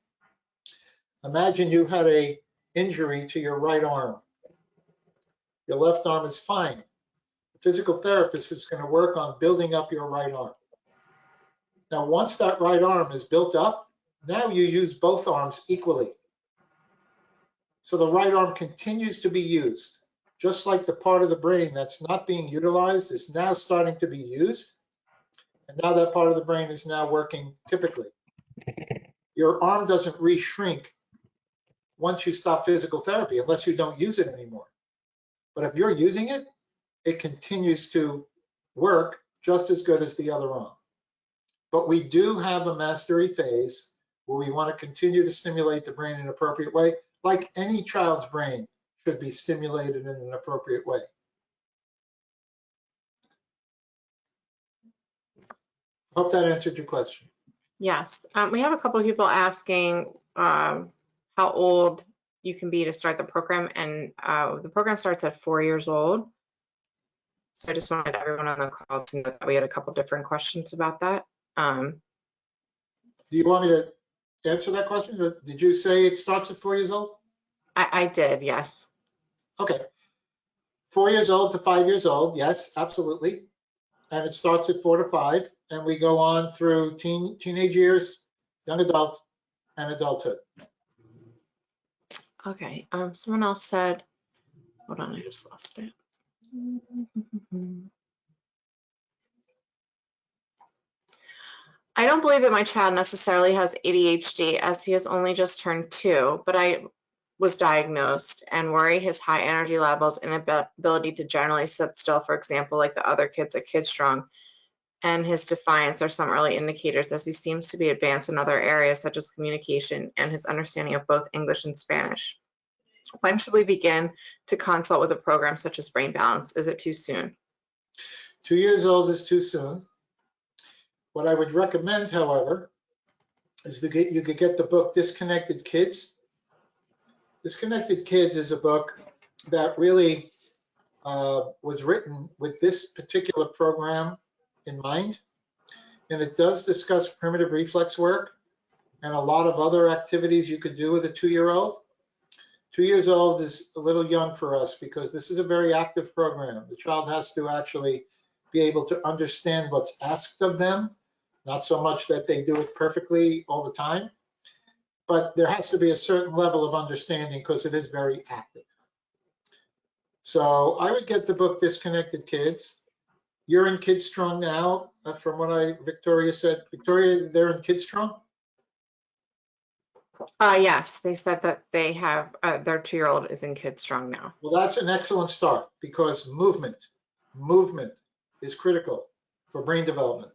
[SPEAKER 1] imagine you had an injury to your right arm. Your left arm is fine. The physical therapist is going to work on building up your right arm. Now, once that right arm is built up, now you use both arms equally. So the right arm continues to be used, just like the part of the brain that's not being utilized is now starting to be used. And now that part of the brain is now working typically. Your arm doesn't re-shrink once you stop physical therapy, unless you don't use it anymore. But if you're using it, it continues to work just as good as the other arm. But we do have a mastery phase where we want to continue to stimulate the brain in an appropriate way, like any child's brain should be stimulated in an appropriate way. Hope that answered your question.
[SPEAKER 2] Yes. We have a couple of people asking how old you can be to start the program, and the program starts at 4 years old. So I just wanted everyone on the call to know that we had a couple different questions about that.
[SPEAKER 1] Do you want me to answer that question? Did you say it starts at 4 years old?
[SPEAKER 2] I did, yes.
[SPEAKER 1] Okay. 4 years old to 5 years old, yes, absolutely. And it starts at 4 to 5, and we go on through teenage years, young adult, and adulthood.
[SPEAKER 2] Okay, someone else said, hold on, I just lost it. I don't believe that my child necessarily has ADHD, as he has only just turned 2, but I was diagnosed and worry his high energy levels and ability to generally sit still, for example, like the other kids at KidStrong, and his defiance are some early indicators, as he seems to be advanced in other areas such as communication and his understanding of both English and Spanish. When should we begin to consult with a program such as Brain Balance? Is it too soon?
[SPEAKER 1] 2 years old is too soon. What I would recommend, however, is you could get the book Disconnected Kids. Disconnected Kids is a book that really was written with this particular program in mind. And it does discuss primitive reflex work and a lot of other activities you could do with a 2-year-old. 2 years old is a little young for us because this is a very active program. The child has to actually be able to understand what's asked of them, not so much that they do it perfectly all the time, but there has to be a certain level of understanding because it is very active. So I would get the book Disconnected Kids. You're in KidStrong now, from what Victoria said. Victoria, they're in KidStrong?
[SPEAKER 2] Yes, they said that they have, their 2-year-old is in KidStrong now.
[SPEAKER 1] Well, that's an excellent start because movement is critical for brain development.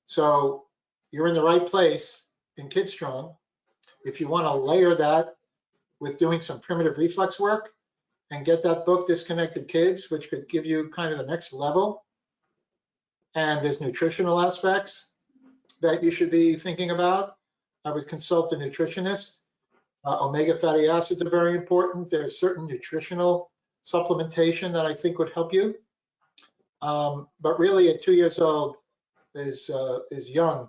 [SPEAKER 1] So you're in the right place in KidStrong. If you want to layer that with doing some primitive reflex work and get that book Disconnected Kids, which could give you kind of the next level, and there's nutritional aspects that you should be thinking about, I would consult a nutritionist. Omega fatty acids are very important. There's certain nutritional supplementation that I think would help you. But really at 2 years old is young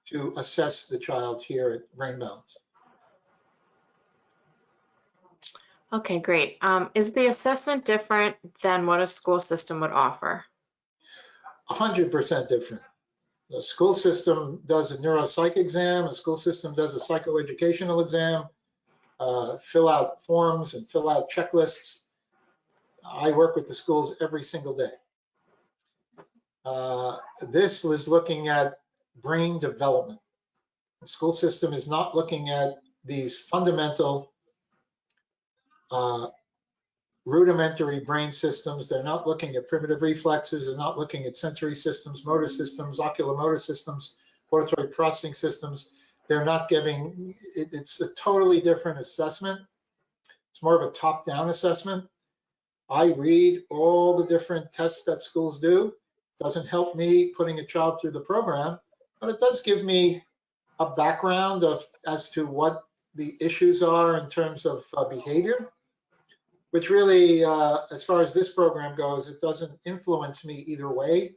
[SPEAKER 1] to assess the child here at Brain Balance.
[SPEAKER 2] Okay, great. Is the assessment different than what a school system would offer?
[SPEAKER 1] 100% different. The school system does a neuropsych exam, a school system does a psychoeducational exam, fill out forms and fill out checklists. I work with the schools every single day. This is looking at brain development. The school system is not looking at these fundamental rudimentary brain systems. They're not looking at primitive reflexes. They're not looking at sensory systems, motor systems, oculomotor systems, auditory processing systems. They're not giving, it's a totally different assessment. It's more of a top-down assessment. I read all the different tests that schools do. It doesn't help me putting a child through the program, but it does give me a background as to what the issues are in terms of behavior, which really, as far as this program goes, it doesn't influence me either way.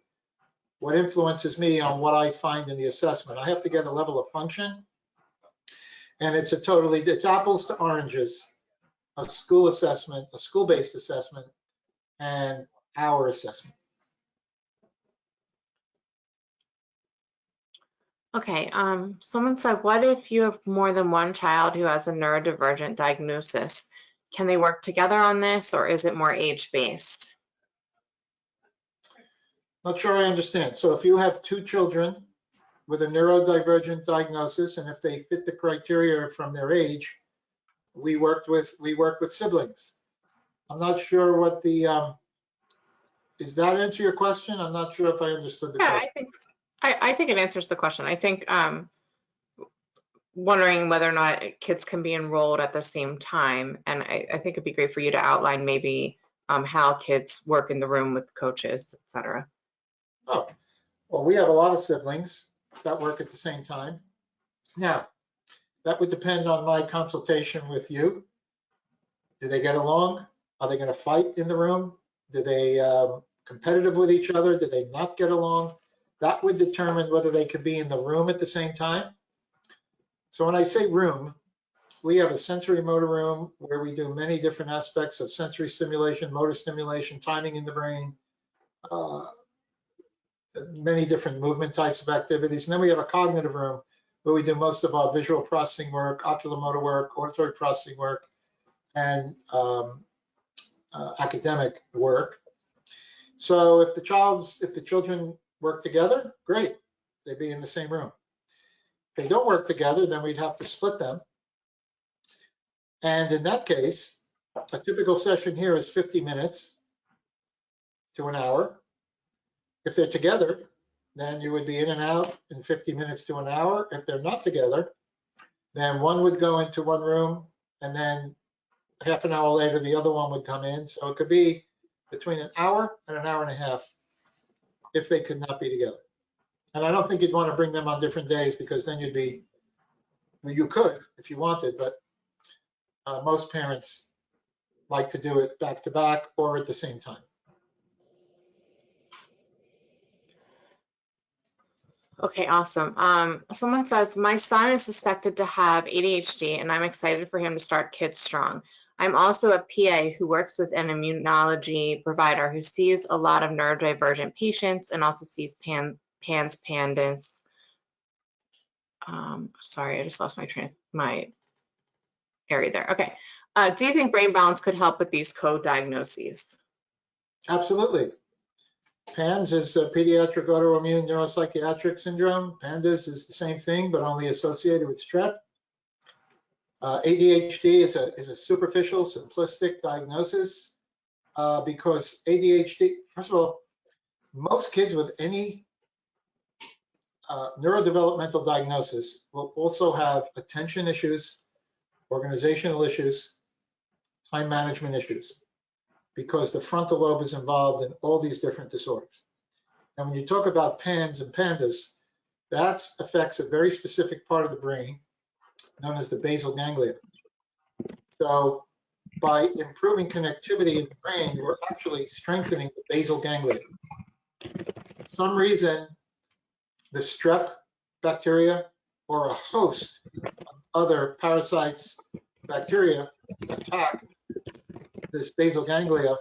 [SPEAKER 1] What influences me on what I find in the assessment, I have to get a level of function, and it's apples to oranges, a school assessment, a school-based assessment, and our assessment.
[SPEAKER 2] Okay, someone said, what if you have more than one child who has a neurodivergent diagnosis? Can they work together on this, or is it more age-based?
[SPEAKER 1] Not sure I understand. So if you have 2 children with a neurodivergent diagnosis, and if they fit the criteria from their age, we work with siblings. I'm not sure what the, does that answer your question? I'm not sure if I understood the question.
[SPEAKER 2] I think it answers the question. I think wondering whether or not kids can be enrolled at the same time. And I think it'd be great for you to outline maybe how kids work in the room with coaches, et cetera.
[SPEAKER 1] Oh, well, we have a lot of siblings that work at the same time. Now, that would depend on my consultation with you. Do they get along? Are they going to fight in the room? Do they competitive with each other? Do they not get along? That would determine whether they could be in the room at the same time. So when I say room, we have a sensory motor room where we do many different aspects of sensory stimulation, motor stimulation, timing in the brain, many different movement types of activities. And then we have a cognitive room where we do most of our visual processing work, oculomotor work, auditory processing work, and academic work. So if the children work together, great, they'd be in the same room. If they don't work together, then we'd have to split them. And in that case, a typical session here is 50 minutes to an hour. If they're together, then you would be in and out in 50 minutes to an hour. If they're not together, then one would go into one room, and then half an hour later, the other one would come in. So it could be between an hour and an hour and a half if they could not be together. And I don't think you'd want to bring them on different days, because then you could if you wanted, but most parents like to do it back to back or at the same time.
[SPEAKER 2] Okay, awesome. Someone says, my son is suspected to have ADHD and I'm excited for him to start KidStrong. I'm also a PA who works with an immunology provider who sees a lot of neurodivergent patients and also sees PANDAS. Sorry, I just lost my area there. Okay. Do you think Brain Balance could help with these co-diagnoses?
[SPEAKER 1] Absolutely. PANS is a pediatric autoimmune neuropsychiatric syndrome. PANDAS is the same thing, but only associated with strep. ADHD is a superficial, simplistic diagnosis because ADHD, first of all, most kids with any neurodevelopmental diagnosis will also have attention issues, organizational issues, time management issues, because the frontal lobe is involved in all these different disorders. And when you talk about PANS and PANDAS, that affects a very specific part of the brain known as the basal ganglia. So by improving connectivity in the brain, we're actually strengthening the basal ganglia. some reason, the strep bacteria or a host of other parasites, bacteria attack this basal ganglia,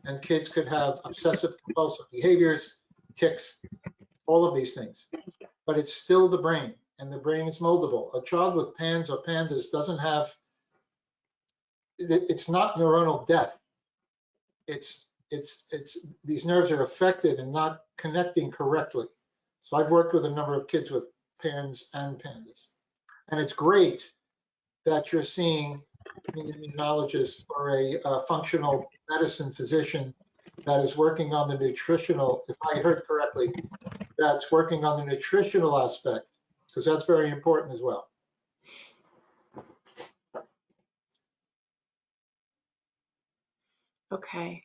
[SPEAKER 1] and kids could have obsessive compulsive behaviors, tics, all of these things. But it's still the brain, and the brain is moldable. A child with PANS or PANDAS doesn't have, it's not neuronal death. It's these nerves are affected and not connecting correctly. So I've worked with a number of kids with PANS and PANDAS. And it's great that you're seeing an immunologist or a functional medicine physician that is working on the nutritional, if I heard correctly, that's working on the nutritional aspect, because that's very important as well.
[SPEAKER 2] Okay.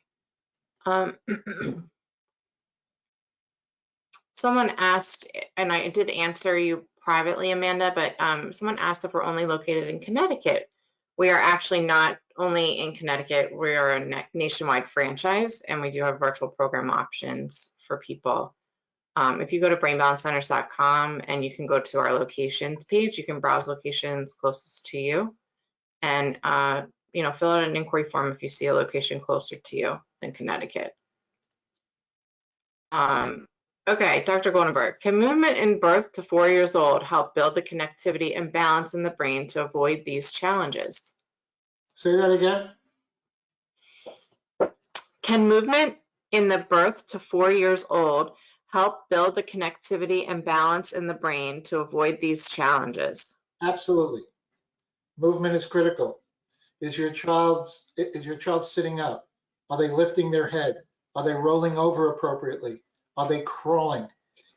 [SPEAKER 2] Someone asked, and I did answer you privately, Amanda, but someone asked if we're only located in Connecticut. We are actually not only in Connecticut, we are a nationwide franchise, and we do have virtual program options for people. If you go to brainbalancecenters.com and you can go to our locations page, you can browse locations closest to you, and fill out an inquiry form if you see a location closer to you than Connecticut. Okay, Dr. Goldenberg, can movement in birth to 4 years old help build the connectivity and balance in the brain to avoid these challenges?
[SPEAKER 1] Say that again.
[SPEAKER 2] Can movement in the birth to 4 years old help build the connectivity and balance in the brain to avoid these challenges?
[SPEAKER 1] Absolutely. Movement is critical. Is your child sitting up? Are they lifting their head? Are they rolling over appropriately? Are they crawling?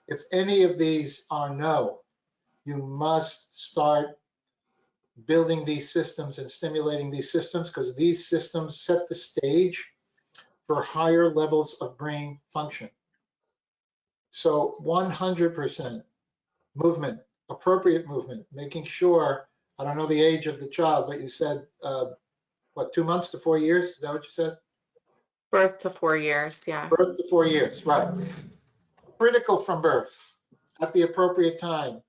[SPEAKER 1] If any of these are no, you must start building these systems and stimulating these systems, because these systems set the stage for higher levels of brain function. So 100% movement, appropriate movement, making sure, I don't know the age of the child, but you said, what, 2 months to 4 years? Is that what you said?
[SPEAKER 2] Birth to 4 years, yeah.
[SPEAKER 1] Birth to 4 years, right. Critical from birth, at the appropriate time,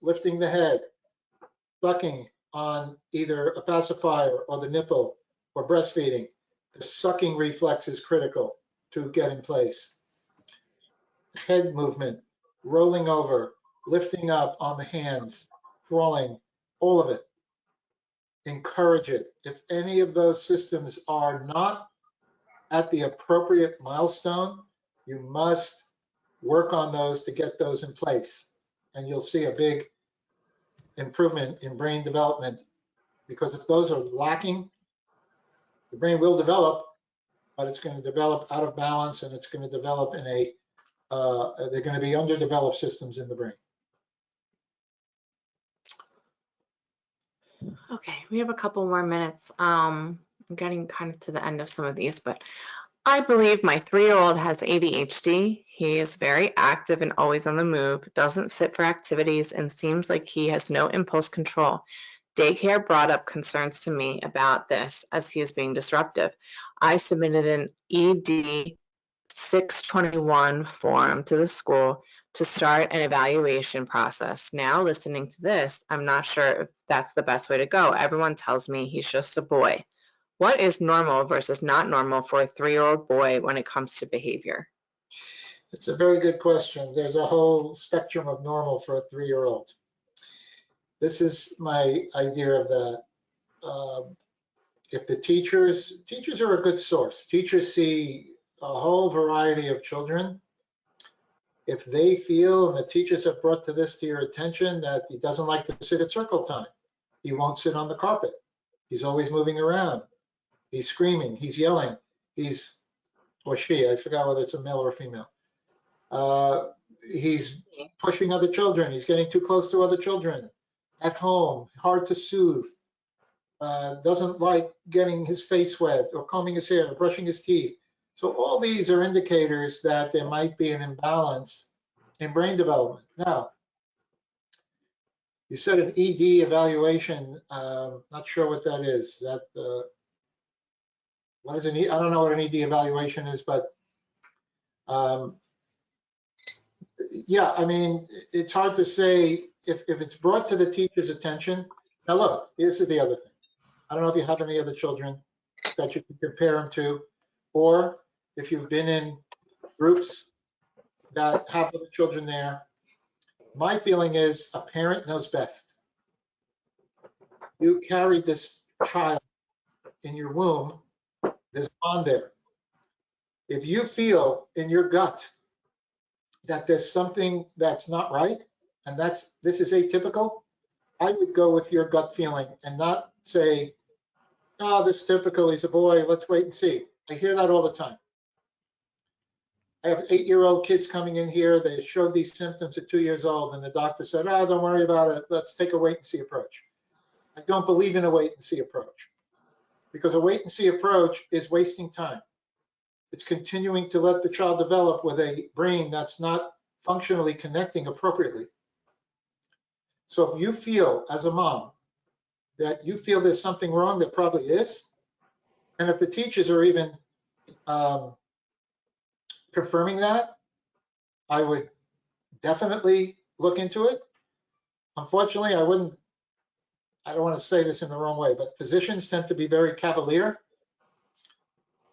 [SPEAKER 1] lifting the head, sucking on either a pacifier or the nipple, or breastfeeding. The sucking reflex is critical to get in place. Head movement, rolling over, lifting up on the hands, crawling, all of it. Encourage it. If any of those systems are not at the appropriate milestone, you must work on those to get those in place. And you'll see a big improvement in brain development, because if those are lacking, the brain will develop, but it's going to develop out of balance, and it's going to develop in a, they're going to be underdeveloped systems in the brain.
[SPEAKER 2] Okay, we have a couple more minutes. I'm getting kind of to the end of some of these, but I believe my 3-year-old has ADHD. He is very active and always on the move, doesn't sit for activities, and seems like he has no impulse control. Daycare brought up concerns to me about this as he is being disruptive. I submitted an ED 621 form to the school to start an evaluation process. Now, listening to this, I'm not sure if that's the best way to go. Everyone tells me he's just a boy. What is normal versus not normal for a 3-year-old boy when it comes to behavior?
[SPEAKER 1] It's a very good question. There's a whole spectrum of normal for a 3-year-old. This is my idea of that. If the teachers are a good source. Teachers see a whole variety of children. If they feel, and the teachers have brought to your attention, that he doesn't like to sit at circle time, he won't sit on the carpet, he's always moving around, he's screaming, he's yelling, he's, or she, I forgot whether it's a male or a female, he's pushing other children, he's getting too close to other children, at home, hard to soothe, doesn't like getting his face wet or combing his hair or brushing his teeth. So all these are indicators that there might be an imbalance in brain development. Now, you said an ED evaluation. Not sure what that is. That what is an I don't know what an ED evaluation is, but Yeah, I mean, it's hard to say if it's brought to the teacher's attention. Now, look, this is the other thing. I don't know if you have any other children that you can compare them to, or if you've been in groups that have other children there. My feeling is a parent knows best. You carried this child in your womb, there's a bond there. If you feel in your gut that there's something that's not right, and this is atypical, I would go with your gut feeling and not say, oh, this is typical, he's a boy, let's wait and see. I hear that all the time. I have 8-year-old kids coming in here, they showed these symptoms at 2 years old, and the doctor said, oh, don't worry about it, let's take a wait and see approach. I don't believe in a wait and see approach, because a wait and see approach is wasting time. It's continuing to let the child develop with a brain that's not functionally connecting appropriately. So if you feel as a mom that you feel there's something wrong, there probably is, and if the teachers are even confirming that, I would definitely look into it. Unfortunately, I don't want to say this in the wrong way, but physicians tend to be very cavalier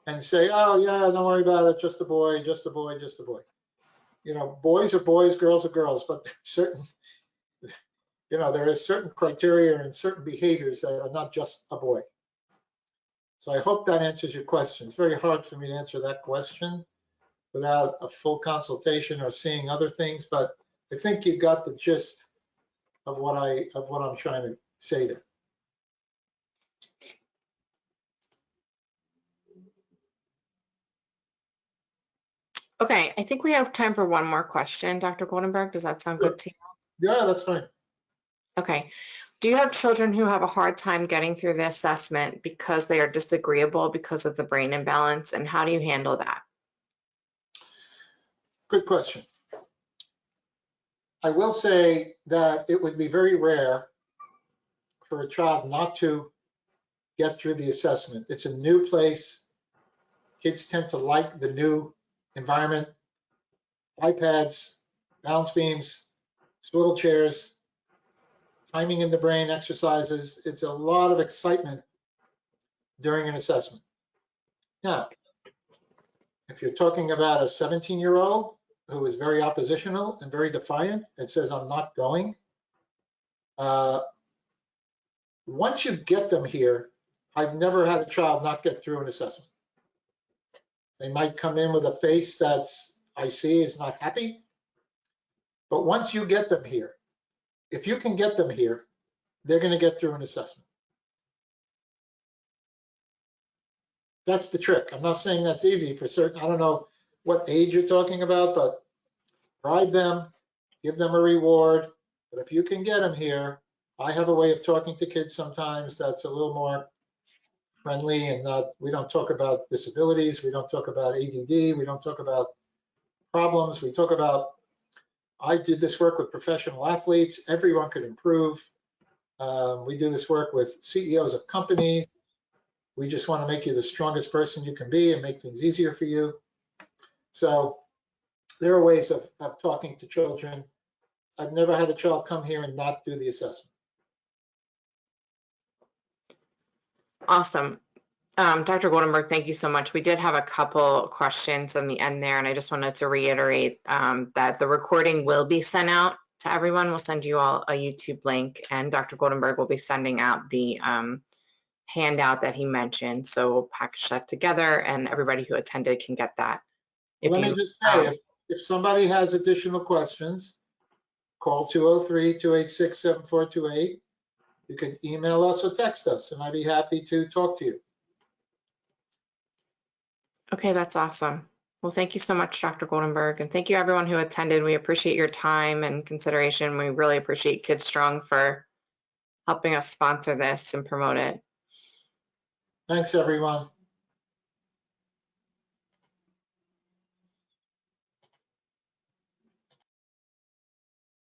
[SPEAKER 1] and say, oh yeah, don't worry about it, just a boy, just a boy, just a boy. You know, boys are boys, girls are girls, but certain, you know, there is certain criteria and certain behaviors that are not just a boy. So I hope that answers your question. It's very hard for me to answer that question without a full consultation or seeing other things, but I think you got the gist of what I'm trying to say there.
[SPEAKER 2] Okay, I think we have time for one more question, Dr. Goldenberg. Does that sound good to you?
[SPEAKER 1] Yeah, that's fine.
[SPEAKER 2] Okay. Do you have children who have a hard time getting through the assessment because they are disagreeable because of the brain imbalance, and how do you handle that?
[SPEAKER 1] Good question. I will say that it would be very rare for a child not to get through the assessment. It's a new place. Kids tend to like the new environment. iPads, balance beams, swivel chairs, timing in the brain exercises. It's a lot of excitement during an assessment. Now, if you're talking about a 17-year-old who is very oppositional and very defiant and says, I'm not going, once you get them here, I've never had a child not get through an assessment. They might come in with a face that's, I see, is not happy. But once you get them here, if you can get them here, they're going to get through an assessment. That's the trick. I'm not saying that's easy for certain. I don't know what age you're talking about, but bribe them, give them a reward. But if you can get them here, I have a way of talking to kids sometimes that's a little more friendly, and we don't talk about disabilities, we don't talk about ADD, we don't talk about problems, we talk about, I did this work with professional athletes, everyone could improve. We do this work with CEOs of companies. We just want to make you the strongest person you can be and make things easier for you. So there are ways of talking to children. I've never had a child come here and not do the assessment.
[SPEAKER 2] Awesome. Dr. Goldenberg, thank you so much. We did have a couple questions in the end there, and I just wanted to reiterate that the recording will be sent out to everyone. We'll send you all a YouTube link, and Dr. Goldenberg will be sending out the handout that he mentioned. So we'll package that together, and everybody who attended can get that.
[SPEAKER 1] Let me just say, if somebody has additional questions, call 203-286-7428. You can email us or text us, and I'd be happy to talk to you.
[SPEAKER 2] Okay, that's awesome. Well, thank you so much, Dr. Goldenberg, and thank you everyone who attended. We appreciate your time and consideration. We really appreciate KidStrong for helping us sponsor this and promote it.
[SPEAKER 1] Thanks, everyone.